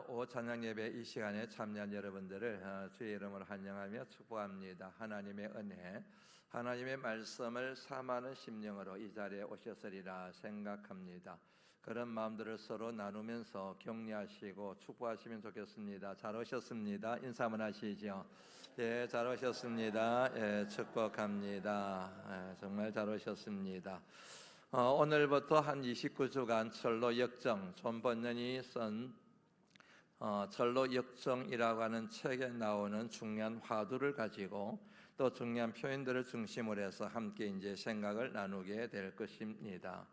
오후 찬양 예배 이 시간에 참여한 여러분들을 주의 이름으로 환영하며 축복합니다. 하나님의 은혜, 하나님의 말씀을 사모하는 심령으로 이 자리에 오셨으리라 생각합니다. 그런 마음들을 서로 나누면서 격려하시고 축복하시면 좋겠습니다. 잘 오셨습니다. 인사 한번 하시죠. 예, 잘 오셨습니다. 예, 축복합니다. 예, 정말 잘 오셨습니다. 오늘부터 한 29주간 철로 역정, 존 번연이 쓴 철로 역정이라고 하는 책에 나오는 중요한 화두를 가지고 또 중요한 표현들을 중심으로 해서 함께 이제 생각을 나누게 될 것입니다.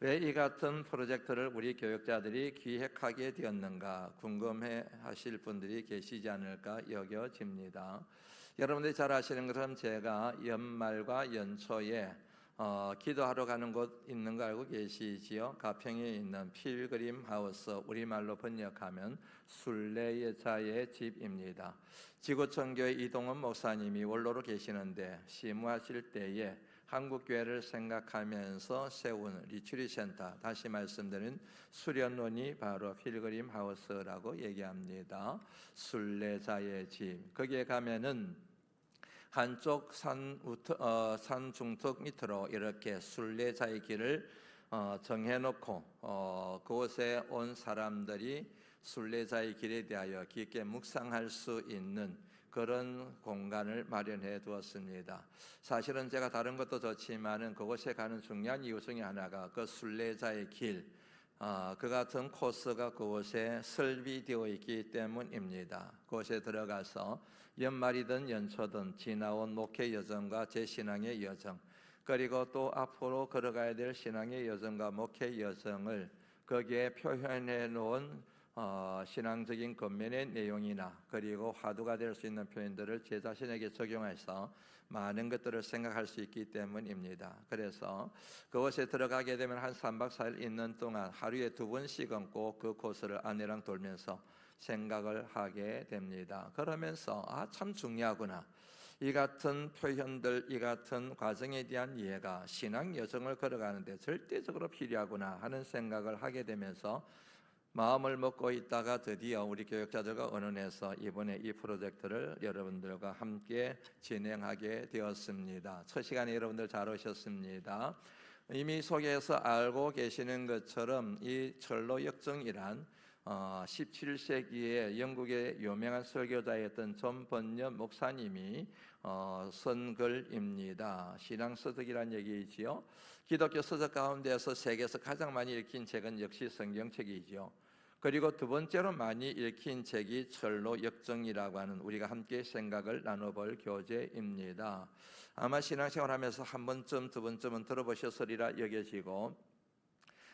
왜 이 같은 프로젝트를 우리 교육자들이 기획하게 되었는가 궁금해 하실 분들이 계시지 않을까 여겨집니다. 여러분들이 잘 아시는 것처럼 제가 연말과 연초에 기도하러 가는 곳 있는 거 알고 계시지요? 가평에 있는 필그림 하우스, 우리말로 번역하면 순례자의 집입니다. 지구촌교회 이동원 목사님이 원로로 계시는데 시무하실 때에 한국교회를 생각하면서 세운 리트리트 센터, 다시 말씀드린 수련원이 바로 필그림 하우스라고 얘기합니다. 순례자의 집. 거기에 가면은 한쪽 산 중턱 밑으로 이렇게 순례자의 길을 정해놓고 그곳에 온 사람들이 순례자의 길에 대하여 깊게 묵상할 수 있는 그런 공간을 마련해 두었습니다. 사실은 제가 다른 것도 좋지만은 그곳에 가는 중요한 이유 중에 하나가 그 순례자의 길, 그 같은 코스가 그곳에 설비되어 있기 때문입니다. 그곳에 들어가서 연말이든 연초든 지나온 목회 여정과 제 신앙의 여정, 그리고 또 앞으로 걸어가야 될 신앙의 여정과 목회 여정을 거기에 표현해 놓은 신앙적인 겉면의 내용이나 그리고 화두가 될 수 있는 표현들을 제 자신에게 적용해서 많은 것들을 생각할 수 있기 때문입니다. 그래서 그곳에 들어가게 되면 한 3박 4일 있는 동안 하루에 2번씩은 꼭 그 코스를 아내랑 돌면서 생각을 하게 됩니다. 그러면서 참 중요하구나. 이 같은 표현들, 이 같은 과정에 대한 이해가 신앙 여정을 걸어가는데 절대적으로 필요하구나 하는 생각을 하게 되면서 마음을 먹고 있다가 드디어 우리 교육자들과 의논해서 이번에 이 프로젝트를 여러분들과 함께 진행하게 되었습니다. 첫 시간에 여러분들 잘 오셨습니다. 이미 속에서 알고 계시는 것처럼 이 철로 역정이란 17세기에 영국의 유명한 설교자였던 존 번연 목사님이 쓴 글입니다. 신앙서적이란 얘기이지요. 기독교 서적 가운데서 세계에서 가장 많이 읽힌 책은 역시 성경책이지요. 그리고 두 번째로 많이 읽힌 책이 철로 역정이라고 하는 우리가 함께 생각을 나눠볼 교재입니다. 아마 신앙생활하면서 한 번쯤 두 번쯤은 들어보셨으리라 여겨지고,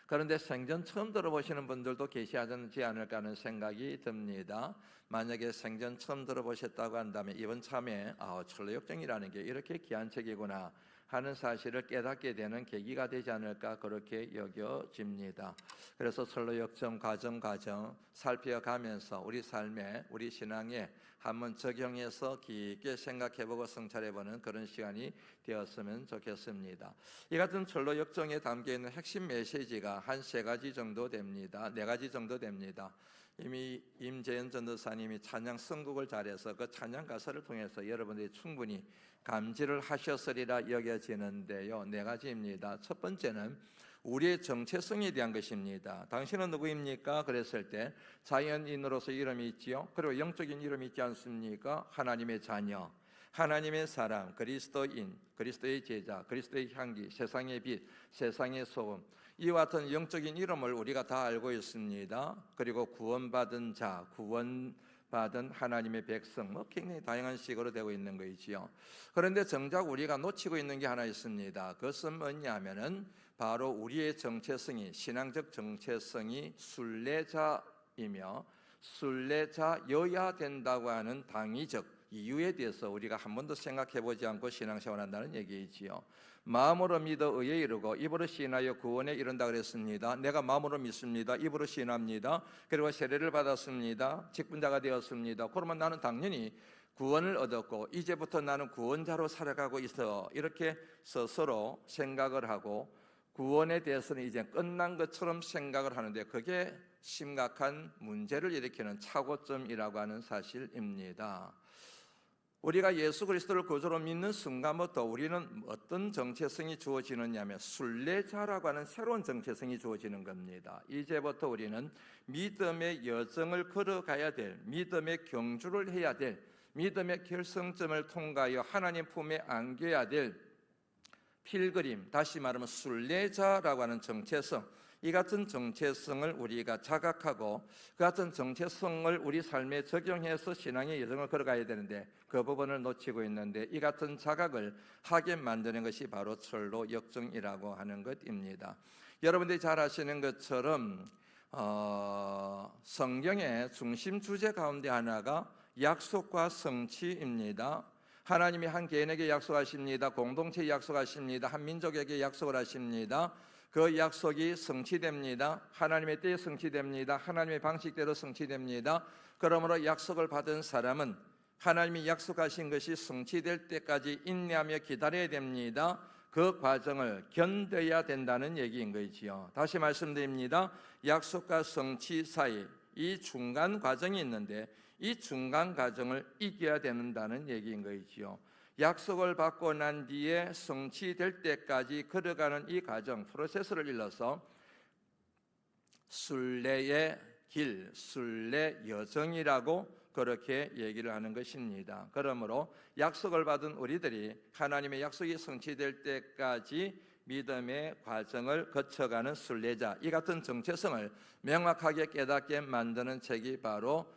그런데 생전 처음 들어보시는 분들도 계시지 않을까 하는 생각이 듭니다. 만약에 생전 처음 들어보셨다고 한다면 이번 참에 철로 역정이라는 게 이렇게 귀한 책이구나 하는 사실을 깨닫게 되는 계기가 되지 않을까 그렇게 여겨집니다. 그래서 철로 역정 과정 살펴가면서 우리 삶에, 우리 신앙에 한번 적용해서 깊게 생각해보고 성찰해보는 그런 시간이 되었으면 좋겠습니다. 이 같은 철로 역정에 담겨있는 핵심 메시지가 한 3가지 정도 됩니다. 4가지 정도 됩니다. 이미 임재현 전도사님이 찬양 선곡을 잘해서 그 찬양 가사를 통해서 여러분들이 충분히 감지를 하셨으리라 여겨지는데요. 4가지입니다. 첫 번째는 우리의 정체성에 대한 것입니다. 당신은 누구입니까? 그랬을 때 자연인으로서 이름이 있지요. 그리고 영적인 이름이 있지 않습니까? 하나님의 자녀, 하나님의 사람, 그리스도인, 그리스도의 제자, 그리스도의 향기, 세상의 빛, 세상의 소금, 이와 같은 영적인 이름을 우리가 다 알고 있습니다. 그리고 구원받은 자, 구원받은 하나님의 백성, 굉장히 다양한 식으로 되고 있는 것이지요. 그런데 정작 우리가 놓치고 있는 게 하나 있습니다. 그것은 뭐냐면은 바로 우리의 정체성이, 신앙적 정체성이 순례자이며 순례자여야 된다고 하는 당위적 이유에 대해서 우리가 한 번도 생각해 보지 않고 신앙생활한다는 얘기이지요. 마음으로 믿어 의에 이르고 입으로 시인하여 구원에 이른다 그랬습니다. 내가 마음으로 믿습니다. 입으로 시인합니다. 그리고 세례를 받았습니다. 직분자가 되었습니다. 그러면 나는 당연히 구원을 얻었고 이제부터 나는 구원자로 살아가고 있어, 이렇게 스스로 생각을 하고 구원에 대해서는 이제 끝난 것처럼 생각을 하는데, 그게 심각한 문제를 일으키는 착오점이라고 하는 사실입니다. 우리가 예수 그리스도를 구주로 믿는 순간부터 우리는 어떤 정체성이 주어지느냐면 순례자라고 하는 새로운 정체성이 주어지는 겁니다. 이제부터 우리는 믿음의 여정을 걸어가야 될, 믿음의 경주를 해야 될, 믿음의 결승점을 통과하여 하나님 품에 안겨야 될 필그림, 다시 말하면 순례자라고 하는 정체성, 이 같은 정체성을 우리가 자각하고 그 같은 정체성을 우리 삶에 적용해서 신앙의 여정을 걸어가야 되는데 그 부분을 놓치고 있는데, 이 같은 자각을 하게 만드는 것이 바로 철로 역정이라고 하는 것입니다. 여러분들이 잘 아시는 것처럼 성경의 중심 주제 가운데 하나가 약속과 성취입니다. 하나님이 한 개인에게 약속하십니다. 공동체에 약속하십니다. 한 민족에게 약속을 하십니다. 그 약속이 성취됩니다. 하나님의 때에 성취됩니다. 하나님의 방식대로 성취됩니다. 그러므로 약속을 받은 사람은 하나님이 약속하신 것이 성취될 때까지 인내하며 기다려야 됩니다. 그 과정을 견뎌야 된다는 얘기인 거지요. 다시 말씀드립니다. 약속과 성취 사이 이 중간 과정이 있는데 이 중간 과정을 이겨야 된다는 얘기인 거지요. 약속을 받고 난 뒤에 성취될 때까지 걸어가는 이 과정, 프로세스를 일러서 순례의 길, 순례 여정이라고 그렇게 얘기를 하는 것입니다. 그러므로 약속을 받은 우리들이 하나님의 약속이 성취될 때까지 믿음의 과정을 거쳐가는 순례자, 이 같은 정체성을 명확하게 깨닫게 만드는 책이 바로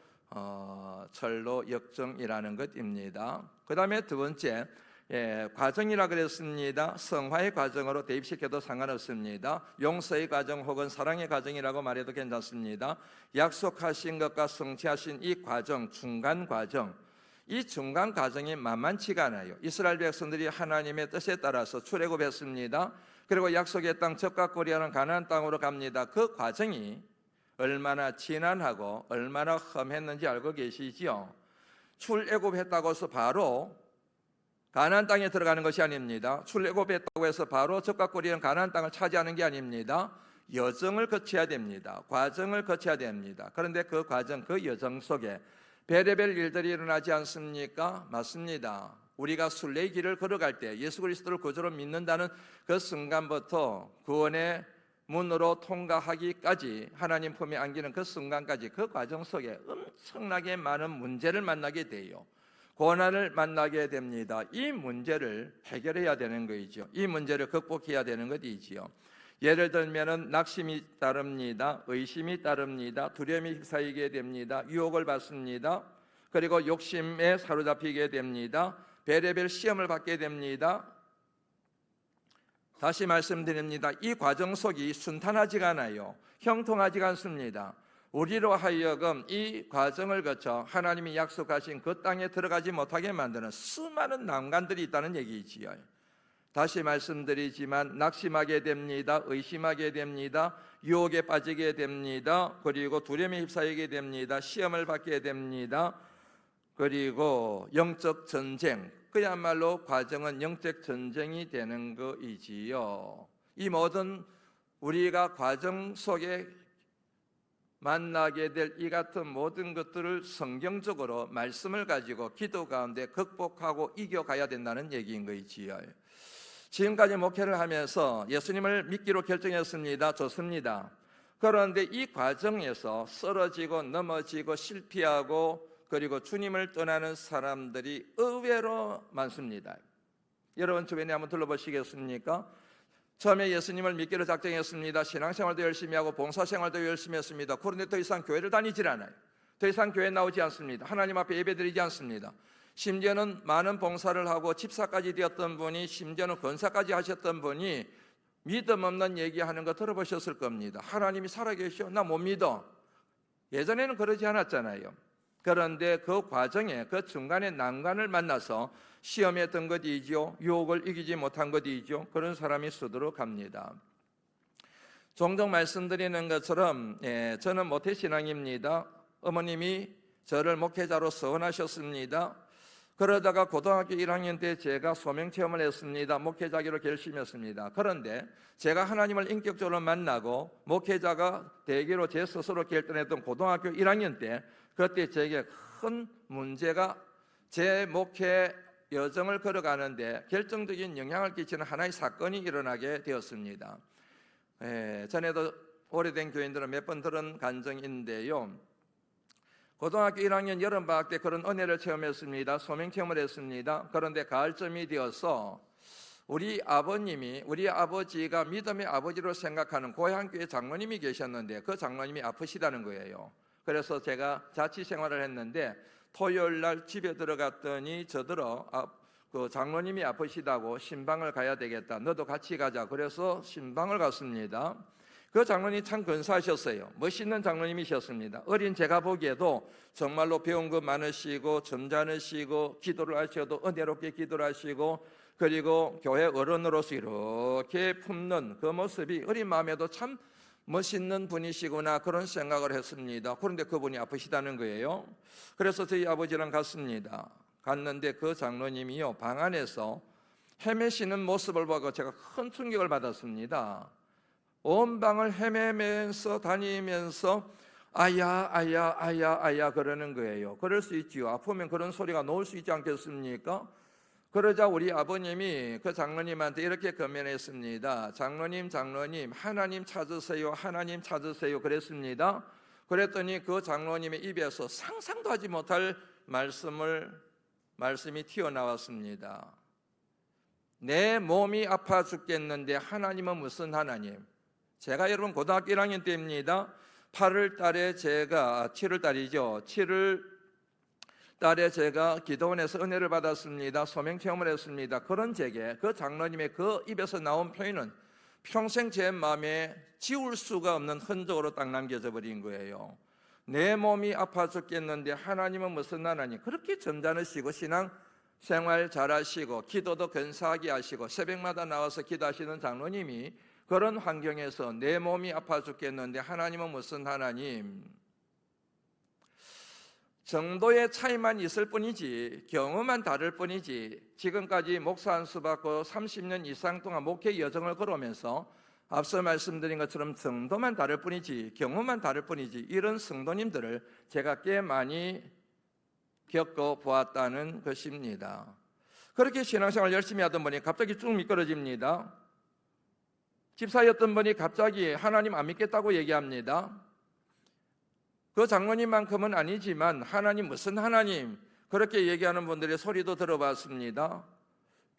철로 역정이라는 것입니다. 그 다음에 두 번째, 과정이라 그랬습니다. 성화의 과정으로 대입시켜도 상관없습니다. 용서의 과정 혹은 사랑의 과정이라고 말해도 괜찮습니다. 약속하신 것과 성취하신 이 과정, 중간 과정, 이 중간 과정이 만만치가 않아요. 이스라엘 백성들이 하나님의 뜻에 따라서 출애굽했습니다. 그리고 약속의 땅 적과 꼬리하는 가나안 땅으로 갑니다. 그 과정이 얼마나 지난하고 얼마나 험했는지 알고 계시지요? 출애굽했다고 해서 바로 가나안 땅에 들어가는 것이 아닙니다. 출애굽했다고 해서 바로 적과 꼬리는 가나안 땅을 차지하는 게 아닙니다. 여정을 거쳐야 됩니다. 과정을 거쳐야 됩니다. 그런데 그 과정, 그 여정 속에 별의별 일들이 일어나지 않습니까? 맞습니다. 우리가 순례의 길을 걸어갈 때 예수 그리스도를 구주로 믿는다는 그 순간부터 구원의 문으로 통과하기까지, 하나님 품에 안기는 그 순간까지, 그 과정 속에 엄청나게 많은 문제를 만나게 돼요. 고난을 만나게 됩니다. 이 문제를 해결해야 되는 거이죠. 이 문제를 극복해야 되는 것이지요. 예를 들면은 낙심이 따릅니다. 의심이 따릅니다. 두려움이 휩싸이게 됩니다. 유혹을 받습니다. 그리고 욕심에 사로잡히게 됩니다. 별의별 시험을 받게 됩니다. 다시 말씀드립니다. 이 과정 속이 순탄하지가 않아요. 형통하지가 않습니다. 우리로 하여금 이 과정을 거쳐 하나님이 약속하신 그 땅에 들어가지 못하게 만드는 수많은 난관들이 있다는 얘기지요. 다시 말씀드리지만 낙심하게 됩니다. 의심하게 됩니다. 유혹에 빠지게 됩니다. 그리고 두려움에 휩싸이게 됩니다. 시험을 받게 됩니다. 그리고 영적 전쟁, 그야말로 과정은 영적 전쟁이 되는 것이지요. 이 모든 우리가 과정 속에 만나게 될 이 같은 모든 것들을 성경적으로 말씀을 가지고 기도 가운데 극복하고 이겨가야 된다는 얘기인 것이지요. 지금까지 목회를 하면서 예수님을 믿기로 결정했습니다. 좋습니다. 그런데 이 과정에서 쓰러지고 넘어지고 실패하고 그리고 주님을 떠나는 사람들이 의외로 많습니다. 여러분 주변에 한번 둘러보시겠습니까? 처음에 예수님을 믿기로 작정했습니다. 신앙생활도 열심히 하고 봉사생활도 열심히 했습니다. 그런데 더 이상 교회를 다니질 않아요. 더 이상 교회 나오지 않습니다. 하나님 앞에 예배드리지 않습니다. 심지어는 많은 봉사를 하고 집사까지 되었던 분이, 심지어는 권사까지 하셨던 분이 믿음 없는 얘기하는 거 들어보셨을 겁니다. 하나님이 살아계셔? 나 못 믿어. 예전에는 그러지 않았잖아요. 그런데 그 과정에, 그 중간에 난관을 만나서 시험했던 것이죠. 유혹을 이기지 못한 것이죠. 그런 사람이 수두룩합니다. 종종 말씀드리는 것처럼 저는 모태신앙입니다. 어머님이 저를 목회자로 서원하셨습니다. 그러다가 고등학교 1학년 때 제가 소명체험을 했습니다. 목회자기로 결심했습니다. 그런데 제가 하나님을 인격적으로 만나고 목회자가 되기로 제 스스로 결단했던 고등학교 1학년 때, 그때 제게 큰 문제가 제 목회 여정을 걸어가는데 결정적인 영향을 끼치는 하나의 사건이 일어나게 되었습니다. 전에도 오래된 교인들은 몇 번 들은 간증인데요, 고등학교 1학년 여름방학 때 그런 은혜를 체험했습니다. 소명체험을 했습니다. 그런데 가을쯤이 되어서 우리 아버지가 믿음의 아버지로 생각하는 고향교회 장로님이 계셨는데 그 장로님이 아프시다는 거예요. 그래서 제가 자취생활을 했는데 토요일 날 집에 들어갔더니 저더러 그 장로님이 아프시다고 신방을 가야 되겠다, 너도 같이 가자. 그래서 신방을 갔습니다. 그 장로님이 참 근사하셨어요. 멋있는 장로님이셨습니다. 어린 제가 보기에도 정말로 배운 거 많으시고 점잖으시고 기도를 하셔도 은혜롭게 기도를 하시고, 그리고 교회 어른으로서 이렇게 품는 그 모습이 어린 마음에도 참 멋있는 분이시구나, 그런 생각을 했습니다. 그런데 그분이 아프시다는 거예요. 그래서 저희 아버지랑 갔는데 그 장로님이요, 방 안에서 헤매시는 모습을 보고 제가 큰 충격을 받았습니다. 온 방을 헤매면서 다니면서 아야 그러는 거예요. 그럴 수 있지요. 아프면 그런 소리가 나올 수 있지 않겠습니까? 그러자 우리 아버님이 그 장로님한테 이렇게 건면했습니다. 장로님 하나님 찾으세요, 하나님 찾으세요 그랬습니다. 그랬더니 그 장로님의 입에서 상상도 하지 못할 말씀이 튀어나왔습니다. 내 몸이 아파 죽겠는데 하나님은 무슨 하나님? 제가 여러분 고등학교 1학년 때입니다. 7월 달에 제가 기도원에서 은혜를 받았습니다. 소명체험을 했습니다. 그런 제게 그 장로님의 그 입에서 나온 표현은 평생 제 마음에 지울 수가 없는 흔적으로 딱 남겨져 버린 거예요. 내 몸이 아파 죽겠는데 하나님은 무슨 하나님? 그렇게 점잖으시고 신앙 생활 잘하시고 기도도 근사하게 하시고 새벽마다 나와서 기도하시는 장로님이 그런 환경에서 내 몸이 아파 죽겠는데 하나님은 무슨 하나님? 정도의 차이만 있을 뿐이지, 경험만 다를 뿐이지, 지금까지 목사 안수 받고 30년 이상 동안 목회 여정을 걸어오면서 앞서 말씀드린 것처럼 정도만 다를 뿐이지, 경험만 다를 뿐이지, 이런 성도님들을 제가 꽤 많이 겪어보았다는 것입니다. 그렇게 신앙생활 열심히 하던 분이 갑자기 쭉 미끄러집니다. 집사였던 분이 갑자기 하나님 안 믿겠다고 얘기합니다. 그 장로님만큼은 아니지만 하나님 무슨 하나님, 그렇게 얘기하는 분들의 소리도 들어봤습니다.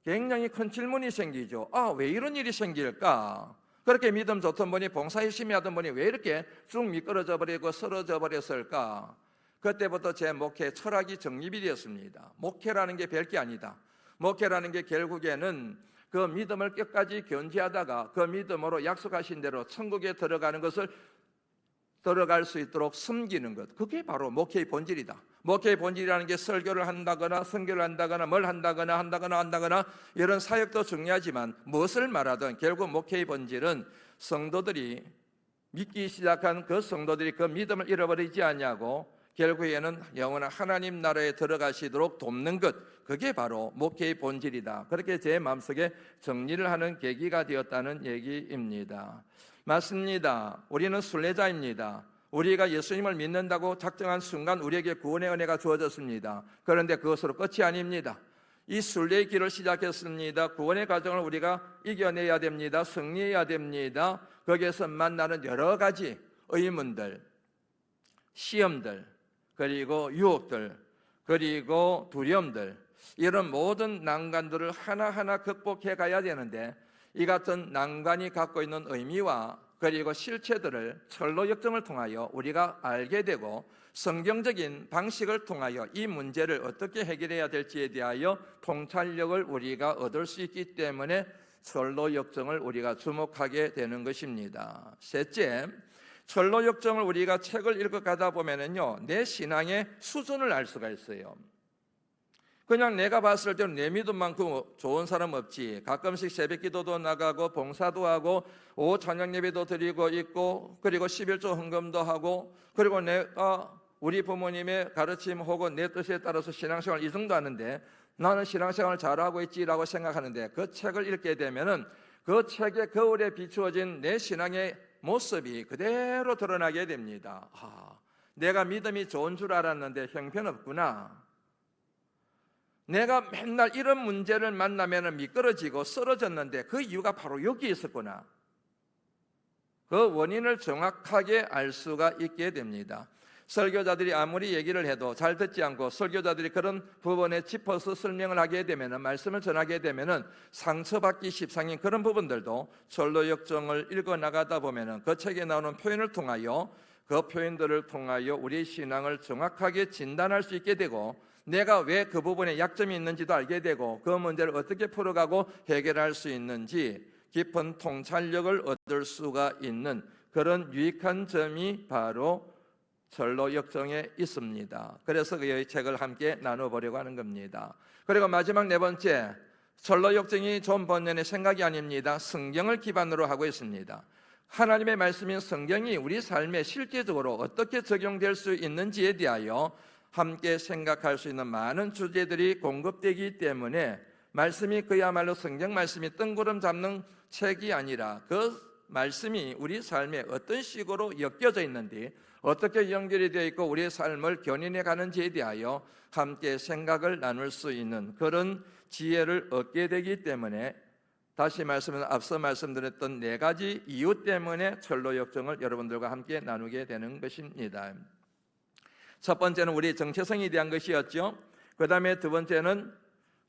굉장히 큰 질문이 생기죠. 왜 이런 일이 생길까? 그렇게 믿음 좋던 분이, 봉사 열심히 하던 분이 왜 이렇게 쭉 미끄러져 버리고 쓰러져 버렸을까? 그때부터 제 목회 철학이 정립이 되었습니다. 목회라는 게 별게 아니다. 목회라는 게 결국에는 그 믿음을 끝까지 견지하다가 그 믿음으로 약속하신 대로 천국에 들어갈 수 있도록 섬기는 것, 그게 바로 목회의 본질이다. 목회의 본질이라는 게 설교를 한다거나 선교를 한다거나 뭘 한다거나 이런 사역도 중요하지만 무엇을 말하든 결국 목회의 본질은 성도들이 믿기 시작한 그 성도들이 그 믿음을 잃어버리지 않냐고 결국에는 영원한 하나님 나라에 들어가시도록 돕는 것, 그게 바로 목회의 본질이다. 그렇게 제 마음속에 정리를 하는 계기가 되었다는 얘기입니다. 맞습니다. 우리는 순례자입니다. 우리가 예수님을 믿는다고 작정한 순간 우리에게 구원의 은혜가 주어졌습니다. 그런데 그것으로 끝이 아닙니다. 이 순례의 길을 시작했습니다. 구원의 과정을 우리가 이겨내야 됩니다. 승리해야 됩니다. 거기에서 만나는 여러 가지 의문들, 시험들, 그리고 유혹들, 그리고 두려움들, 이런 모든 난관들을 하나하나 극복해 가야 되는데, 이 같은 난관이 갖고 있는 의미와 그리고 실체들을 철로 역정을 통하여 우리가 알게 되고 성경적인 방식을 통하여 이 문제를 어떻게 해결해야 될지에 대하여 통찰력을 우리가 얻을 수 있기 때문에 철로 역정을 우리가 주목하게 되는 것입니다. 셋째, 철로 역정을 우리가 책을 읽어가다 보면은요, 내 신앙의 수준을 알 수가 있어요. 그냥 내가 봤을 때는 내 믿음만큼 좋은 사람 없지. 가끔씩 새벽기도도 나가고 봉사도 하고 오후 저녁 예배도 드리고 있고, 그리고 11조 헌금도 하고, 그리고 내가 우리 부모님의 가르침 혹은 내 뜻에 따라서 신앙생활 이 정도 하는데 나는 신앙생활을 잘하고 있지라고 생각하는데 그 책을 읽게 되면은 그 책의 거울에 비추어진 내 신앙의 모습이 그대로 드러나게 됩니다. 내가 믿음이 좋은 줄 알았는데 형편없구나. 내가 맨날 이런 문제를 만나면 미끄러지고 쓰러졌는데 그 이유가 바로 여기 있었구나. 그 원인을 정확하게 알 수가 있게 됩니다. 설교자들이 아무리 얘기를 해도 잘 듣지 않고 설교자들이 그런 부분에 짚어서 설명을 하게 되면 말씀을 전하게 되면 상처받기 십상인 그런 부분들도 전로역정을 읽어나가다 보면 그 책에 나오는 표현을 통하여 그 표현들을 통하여 우리의 신앙을 정확하게 진단할 수 있게 되고 내가 왜 그 부분에 약점이 있는지도 알게 되고 그 문제를 어떻게 풀어가고 해결할 수 있는지 깊은 통찰력을 얻을 수가 있는 그런 유익한 점이 바로 전로역정에 있습니다. 그래서 그 책을 함께 나눠보려고 하는 겁니다. 그리고 마지막 네 번째, 전로역정이 존 번연의 생각이 아닙니다. 성경을 기반으로 하고 있습니다. 하나님의 말씀인 성경이 우리 삶에 실제적으로 어떻게 적용될 수 있는지에 대하여 함께 생각할 수 있는 많은 주제들이 공급되기 때문에 말씀이 그야말로 성경 말씀이 뜬구름 잡는 책이 아니라 그 말씀이 우리 삶에 어떤 식으로 엮여져 있는지 어떻게 연결이 되어 있고 우리의 삶을 견인해 가는지에 대하여 함께 생각을 나눌 수 있는 그런 지혜를 얻게 되기 때문에 다시 말씀은 앞서 말씀드렸던 네 가지 이유 때문에 전로역정을 여러분들과 함께 나누게 되는 것입니다. 첫 번째는 우리의 정체성에 대한 것이었죠. 그 다음에 두 번째는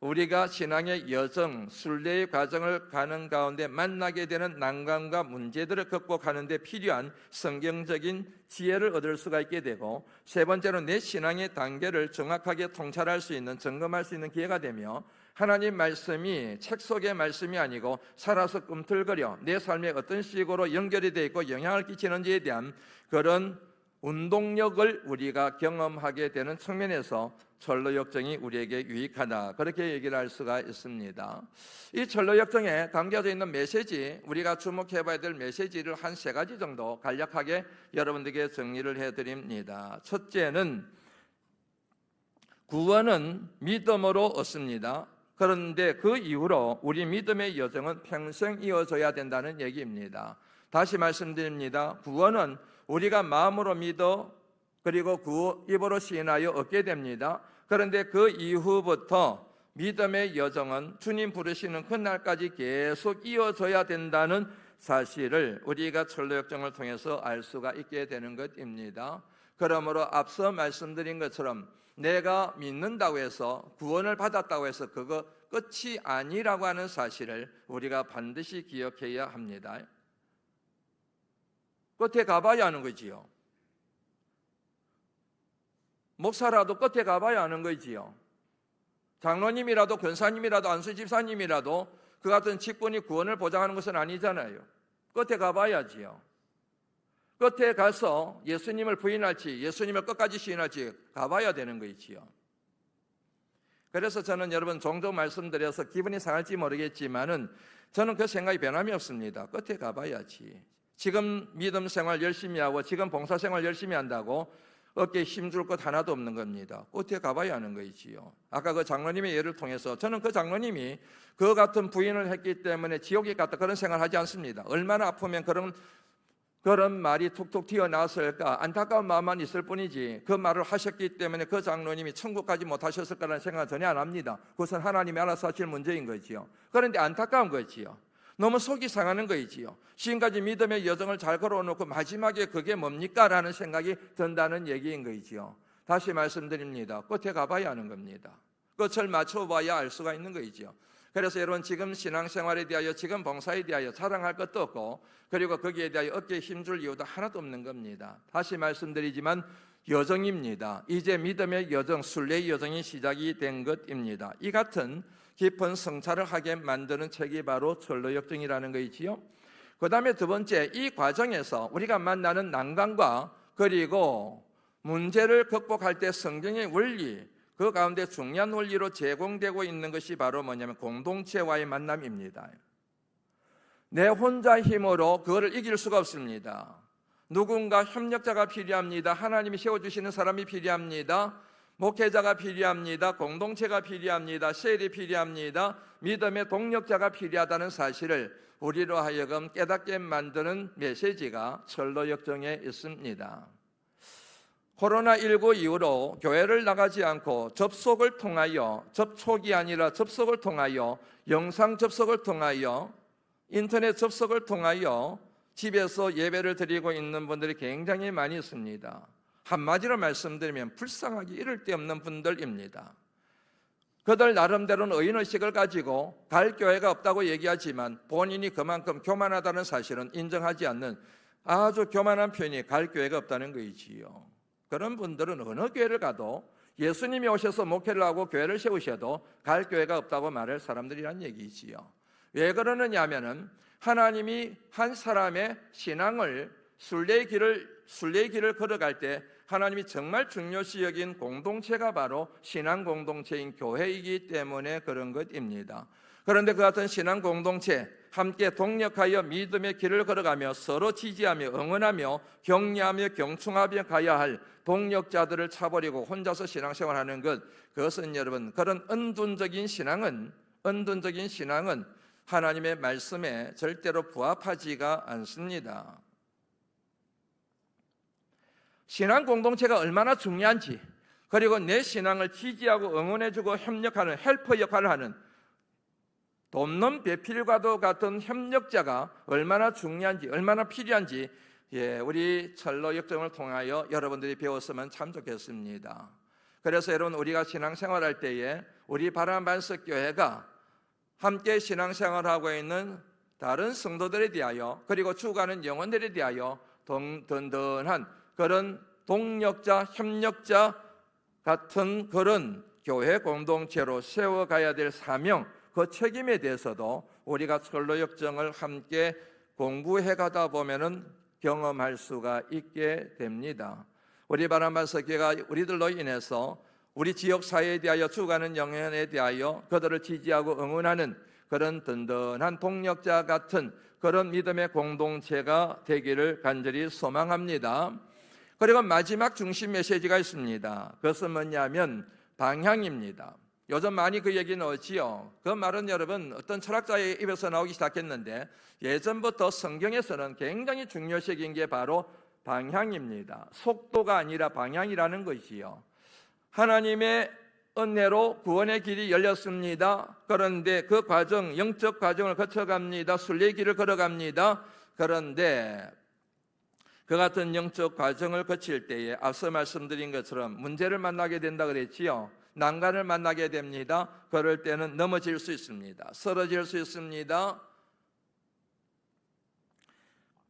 우리가 신앙의 여정, 순례의 과정을 가는 가운데 만나게 되는 난관과 문제들을 극복하는 데 필요한 성경적인 지혜를 얻을 수가 있게 되고 세 번째는 내 신앙의 단계를 정확하게 통찰할 수 있는, 점검할 수 있는 기회가 되며 하나님 말씀이 책 속의 말씀이 아니고 살아서 꿈틀거려 내 삶에 어떤 식으로 연결이 되어 있고 영향을 끼치는지에 대한 그런 운동력을 우리가 경험하게 되는 측면에서 전로역정이 우리에게 유익하다, 그렇게 얘기를 할 수가 있습니다. 이 전로역정에 담겨져 있는 메시지, 우리가 주목해 봐야 될 메시지를 한 세 가지 정도 간략하게 여러분들에게 정리를 해드립니다. 첫째는 구원은 믿음으로 얻습니다. 그런데 그 이후로 우리 믿음의 여정은 평생 이어져야 된다는 얘기입니다. 다시 말씀드립니다. 구원은 우리가 마음으로 믿어 그리고 입으로 시인하여 얻게 됩니다. 그런데 그 이후부터 믿음의 여정은 주님 부르시는 그날까지 계속 이어져야 된다는 사실을 우리가 전로역정을 통해서 알 수가 있게 되는 것입니다. 그러므로 앞서 말씀드린 것처럼 내가 믿는다고 해서 구원을 받았다고 해서 그거 끝이 아니라고 하는 사실을 우리가 반드시 기억해야 합니다. 끝에 가봐야 하는 거지요. 목사라도 끝에 가봐야 하는 거지요. 장로님이라도 권사님이라도 안수 집사님이라도 그 같은 직분이 구원을 보장하는 것은 아니잖아요. 끝에 가봐야지요. 끝에 가서 예수님을 부인할지 예수님을 끝까지 시인할지 가봐야 되는 거지요. 그래서 저는 여러분 종종 말씀드려서 기분이 상할지 모르겠지만은 저는 그 생각이 변함이 없습니다. 끝에 가봐야지. 지금 믿음 생활 열심히 하고 지금 봉사 생활 열심히 한다고 어깨에 힘줄 것 하나도 없는 겁니다. 끝에 가봐야 하는 거지요. 아까 그 장로님의 예를 통해서 저는 그 장로님이 그 같은 부인을 했기 때문에 지옥에 갔다 그런 생각을 하지 않습니다. 얼마나 아프면 그런 말이 툭툭 튀어나왔을까 안타까운 마음만 있을 뿐이지 그 말을 하셨기 때문에 그 장로님이 천국까지 못하셨을 거라는 생각은 전혀 안 합니다. 그것은 하나님이 알아서 하실 문제인 거지요. 그런데 안타까운 거지요. 너무 속이 상하는 거이지요. 지금까지 믿음의 여정을 잘 걸어놓고 마지막에 그게 뭡니까? 라는 생각이 든다는 얘기인 거이지요. 다시 말씀드립니다. 끝에 가봐야 하는 겁니다. 끝을 맞춰봐야 알 수가 있는 거이지요. 그래서 여러분 지금 신앙생활에 대하여 지금 봉사에 대하여 자랑할 것도 없고 그리고 거기에 대하여 어깨에 힘줄 이유도 하나도 없는 겁니다. 다시 말씀드리지만 여정입니다. 이제 믿음의 여정, 순례의 여정이 시작이 된 것입니다. 이 같은 깊은 성찰을 하게 만드는 책이 바로 전로역정이라는 것이지요. 그 다음에 두 번째, 이 과정에서 우리가 만나는 난관과 그리고 문제를 극복할 때 성경의 원리, 그 가운데 중요한 원리로 제공되고 있는 것이 바로 뭐냐면 공동체와의 만남입니다. 내 혼자 힘으로 그거를 이길 수가 없습니다. 누군가 협력자가 필요합니다. 하나님이 세워주시는 사람이 필요합니다. 목회자가 필요합니다. 공동체가 필요합니다. 셀이 필요합니다. 믿음의 동력자가 필요하다는 사실을 우리로 하여금 깨닫게 만드는 메시지가 철로역정에 있습니다. 코로나19 이후로 교회를 나가지 않고 접속을 통하여, 접촉이 아니라 접속을 통하여, 영상 접속을 통하여, 인터넷 접속을 통하여 집에서 예배를 드리고 있는 분들이 굉장히 많이 있습니다. 한마디로 말씀드리면 불쌍하기 이를 데 없는 분들입니다. 그들 나름대로는 의인의식을 가지고 갈 교회가 없다고 얘기하지만 본인이 그만큼 교만하다는 사실은 인정하지 않는 아주 교만한 편이 갈 교회가 없다는 것이지요. 그런 분들은 어느 교회를 가도 예수님이 오셔서 목회를 하고 교회를 세우셔도 갈 교회가 없다고 말할 사람들이란 얘기지요. 왜 그러느냐 하면은 하나님이 한 사람의 신앙을 순례의 길을 걸어갈 때 하나님이 정말 중요시 여긴 공동체가 바로 신앙 공동체인 교회이기 때문에 그런 것입니다. 그런데 그 같은 신앙 공동체 함께 동력하여 믿음의 길을 걸어가며 서로 지지하며 응원하며 격려하며 경충하며 가야 할 동력자들을 차버리고 혼자서 신앙생활하는 것, 그것은 여러분 그런 은둔적인 신앙은 하나님의 말씀에 절대로 부합하지가 않습니다. 신앙 공동체가 얼마나 중요한지, 그리고 내 신앙을 지지하고 응원해주고 협력하는 헬퍼 역할을 하는 돕는 배필과도 같은 협력자가 얼마나 중요한지, 얼마나 필요한지 우리 철로 역정을 통하여 여러분들이 배웠으면 참 좋겠습니다. 그래서 여러분, 우리가 신앙생활할 때에 우리 바람반석 교회가 함께 신앙생활하고 있는 다른 성도들에 대하여, 그리고 죽어가는 영혼들에 대하여 든든한 그런 동력자, 협력자 같은 그런 교회 공동체로 세워가야 될 사명, 그 책임에 대해서도 우리가 철로 역정을 함께 공부해 가다 보면은 경험할 수가 있게 됩니다. 우리 바람반석 교회가 우리들로 인해서 우리 지역 사회에 대하여 죽어가는 영혼에 대하여 그들을 지지하고 응원하는 그런 든든한 동력자 같은 그런 믿음의 공동체가 되기를 간절히 소망합니다. 그리고 마지막 중심 메시지가 있습니다. 그것은 뭐냐면 방향입니다. 요즘 많이 그 얘기 나오지요. 그 말은 여러분 어떤 철학자의 입에서 나오기 시작했는데 예전부터 성경에서는 굉장히 중요시 여긴 게 바로 방향입니다. 속도가 아니라 방향이라는 것이요. 하나님의 은혜로 구원의 길이 열렸습니다. 그런데 그 과정, 영적 과정을 거쳐갑니다. 순례의 길을 걸어갑니다. 그런데 그 같은 영적 과정을 거칠 때에 앞서 말씀드린 것처럼 문제를 만나게 된다 그랬지요. 난간을 만나게 됩니다. 그럴 때는 넘어질 수 있습니다. 쓰러질 수 있습니다.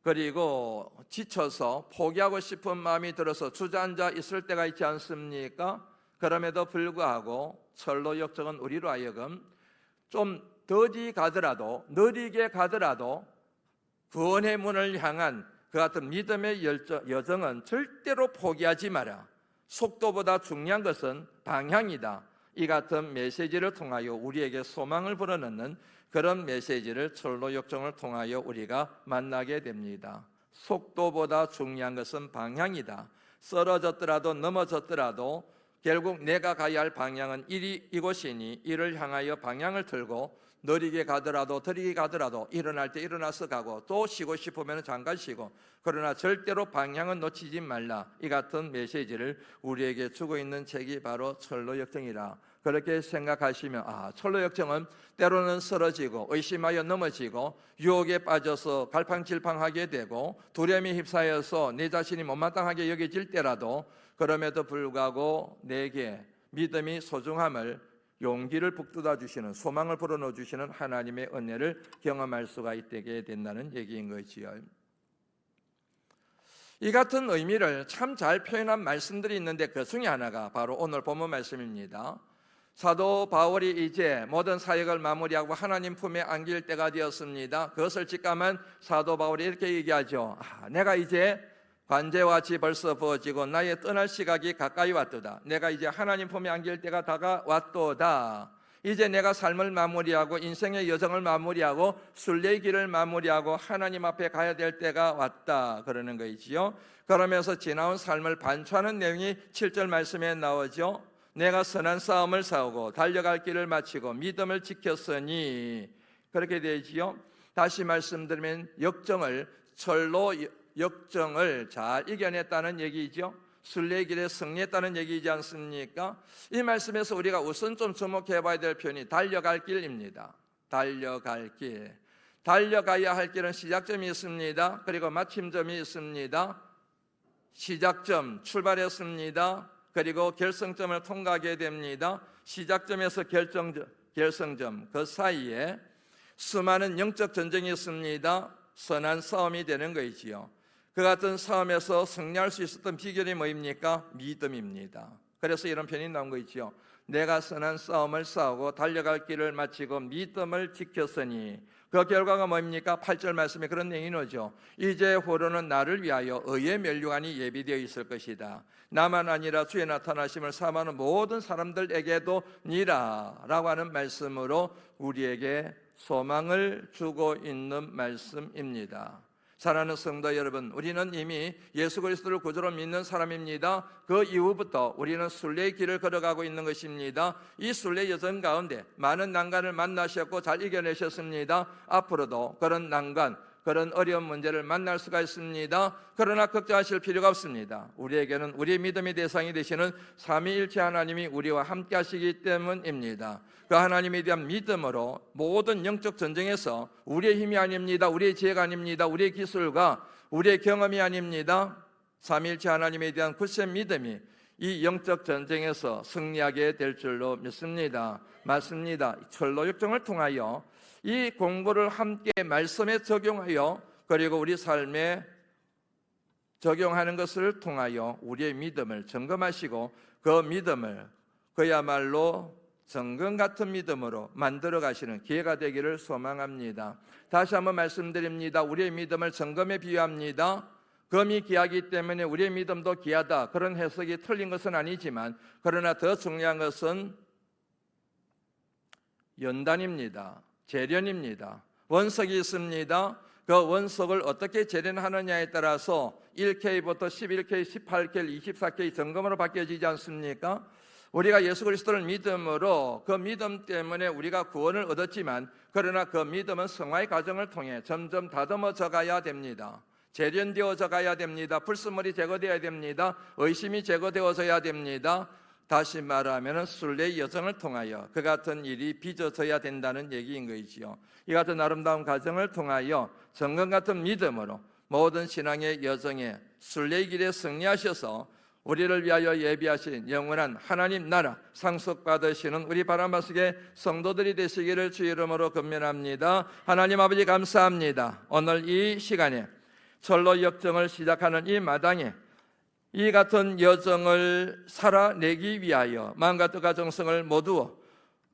그리고 지쳐서 포기하고 싶은 마음이 들어서 주저앉아 있을 때가 있지 않습니까? 그럼에도 불구하고 철로 역정은 우리로 하여금 좀 더디 가더라도, 느리게 가더라도 구원의 문을 향한 그 같은 믿음의 여정은 절대로 포기하지 마라. 속도보다 중요한 것은 방향이다. 이 같은 메시지를 통하여 우리에게 소망을 불어넣는 그런 메시지를 철로 역정을 통하여 우리가 만나게 됩니다. 속도보다 중요한 것은 방향이다. 쓰러졌더라도 넘어졌더라도 결국 내가 가야 할 방향은 이곳이니 이를 향하여 방향을 틀고 느리게 가더라도 느리게 가더라도 일어날 때 일어나서 가고 또 쉬고 싶으면 잠깐 쉬고, 그러나 절대로 방향은 놓치지 말라. 이 같은 메시지를 우리에게 주고 있는 책이 바로 철로 역정이라. 그렇게 생각하시면 철로 역정은 때로는 쓰러지고 의심하여 넘어지고 유혹에 빠져서 갈팡질팡하게 되고 두려움에 휩싸여서 내 자신이 못마땅하게 여겨질 때라도 그럼에도 불구하고 내게 믿음이 소중함을, 용기를 북돋아 주시는, 소망을 불어넣어 주시는 하나님의 은혜를 경험할 수가 있게 된다는 얘기인 거지요. 이 같은 의미를 참 잘 표현한 말씀들이 있는데 그 중에 하나가 바로 오늘 본문 말씀입니다. 사도 바울이 이제 모든 사역을 마무리하고 하나님 품에 안길 때가 되었습니다. 그것을 직감한 사도 바울이 이렇게 얘기하죠. 내가 이제 관제와 지 벌써 부어지고 나의 떠날 시각이 가까이 왔도다. 내가 이제 하나님 품에 안길 때가 다가왔도다. 이제 내가 삶을 마무리하고 인생의 여정을 마무리하고 순례의 길을 마무리하고 하나님 앞에 가야 될 때가 왔다 그러는 거이지요. 그러면서 지나온 삶을 반추하는 내용이 7절 말씀에 나오죠. 내가 선한 싸움을 싸우고 달려갈 길을 마치고 믿음을 지켰으니 그렇게 되지요. 다시 말씀드리면 철로 역정을 잘 이겨냈다는 얘기죠. 순례의 길에 승리했다는 얘기이지 않습니까? 이 말씀에서 우리가 우선 좀 주목해 봐야 될 표현이 달려갈 길입니다. 달려갈 길. 달려가야 할 길은 시작점이 있습니다. 그리고 마침점이 있습니다. 시작점, 출발했습니다. 그리고 결승점을 통과하게 됩니다. 시작점에서 결승점, 그 사이에 수많은 영적 전쟁이 있습니다. 선한 싸움이 되는 것이지요. 그 같은 싸움에서 승리할 수 있었던 비결이 뭐입니까? 믿음입니다. 그래서 이런 편이 나온 거 있죠. 내가 선한 싸움을 싸우고 달려갈 길을 마치고 믿음을 지켰으니 그 결과가 뭡니까? 8절 말씀에 그런 내용이 나오죠. 이제후로는 나를 위하여 의의 면류관이 예비되어 있을 것이다. 나만 아니라 주의 나타나심을 사모하는 모든 사람들에게도 니라 라고 하는 말씀으로 우리에게 소망을 주고 있는 말씀입니다. 사랑하는 성도 여러분, 우리는 이미 예수 그리스도를 구주로 믿는 사람입니다. 그 이후부터 우리는 순례의 길을 걸어가고 있는 것입니다. 이 순례 여정 가운데 많은 난관을 만나셨고 잘 이겨내셨습니다. 앞으로도 그런 난관, 그런 어려운 문제를 만날 수가 있습니다. 그러나 걱정하실 필요가 없습니다. 우리에게는 우리의 믿음의 대상이 되시는 삼위일체 하나님이 우리와 함께 하시기 때문입니다. 그 하나님에 대한 믿음으로 모든 영적 전쟁에서 우리의 힘이 아닙니다. 우리의 지혜가 아닙니다. 우리의 기술과 우리의 경험이 아닙니다. 삼위일체 하나님에 대한 굳센 믿음이 이 영적 전쟁에서 승리하게 될 줄로 믿습니다. 맞습니다. 철로 역정을 통하여 이 공부를 함께 말씀에 적용하여 그리고 우리 삶에 적용하는 것을 통하여 우리의 믿음을 점검하시고 그 믿음을 그야말로 정금 같은 믿음으로 만들어 가시는 기회가 되기를 소망합니다. 다시 한번 말씀드립니다. 우리의 믿음을 점검에 비유합니다. 금이 귀하기 때문에 우리의 믿음도 귀하다, 그런 해석이 틀린 것은 아니지만 그러나 더 중요한 것은 연단입니다. 재련입니다. 원석이 있습니다. 그 원석을 어떻게 재련하느냐에 따라서 1K부터 11K, 18K, 24K 점검으로 바뀌어지지 않습니까? 우리가 예수 그리스도를 믿음으로 그 믿음 때문에 우리가 구원을 얻었지만 그러나 그 믿음은 성화의 과정을 통해 점점 다듬어져 가야 됩니다. 재련되어져 가야 됩니다. 불순물이 제거되어야 됩니다. 의심이 제거되어져야 됩니다. 다시 말하면 순례의 여정을 통하여 그 같은 일이 빚어져야 된다는 얘기인 것이지요. 이 같은 아름다운 과정을 통하여 정금 같은 믿음으로 모든 신앙의 여정에 순례의 길에 승리하셔서 우리를 위하여 예비하신 영원한 하나님 나라 상속받으시는 우리 바라마스의 성도들이 되시기를 주 이름으로 권면합니다. 하나님 아버지 감사합니다. 오늘 이 시간에 철로 역정을 시작하는 이 마당에 이 같은 여정을 살아내기 위하여 마음과 뜻과 정성을 모두어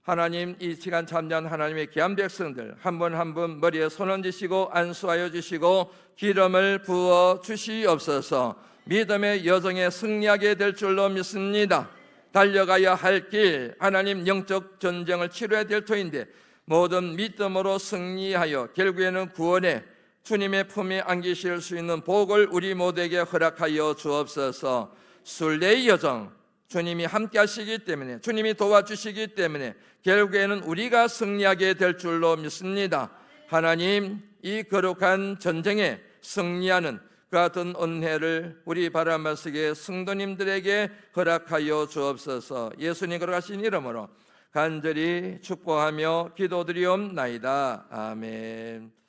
하나님, 이 시간 참여한 하나님의 귀한 백성들 한 분 한 분 머리에 손 얹으시고 안수하여 주시고 기름을 부어 주시옵소서. 믿음의 여정에 승리하게 될 줄로 믿습니다. 달려가야 할 길, 하나님 영적 전쟁을 치러야 될 터인데 모든 믿음으로 승리하여 결국에는 구원에 주님의 품에 안기실 수 있는 복을 우리 모두에게 허락하여 주옵소서. 순례의 여정, 주님이 함께 하시기 때문에, 주님이 도와주시기 때문에 결국에는 우리가 승리하게 될 줄로 믿습니다. 하나님, 이 거룩한 전쟁에 승리하는 그 같은 은혜를 우리 바라마스의 성도님들에게 허락하여 주옵소서. 예수님 거룩하신 이름으로 간절히 축복하며 기도드리옵나이다. 아멘.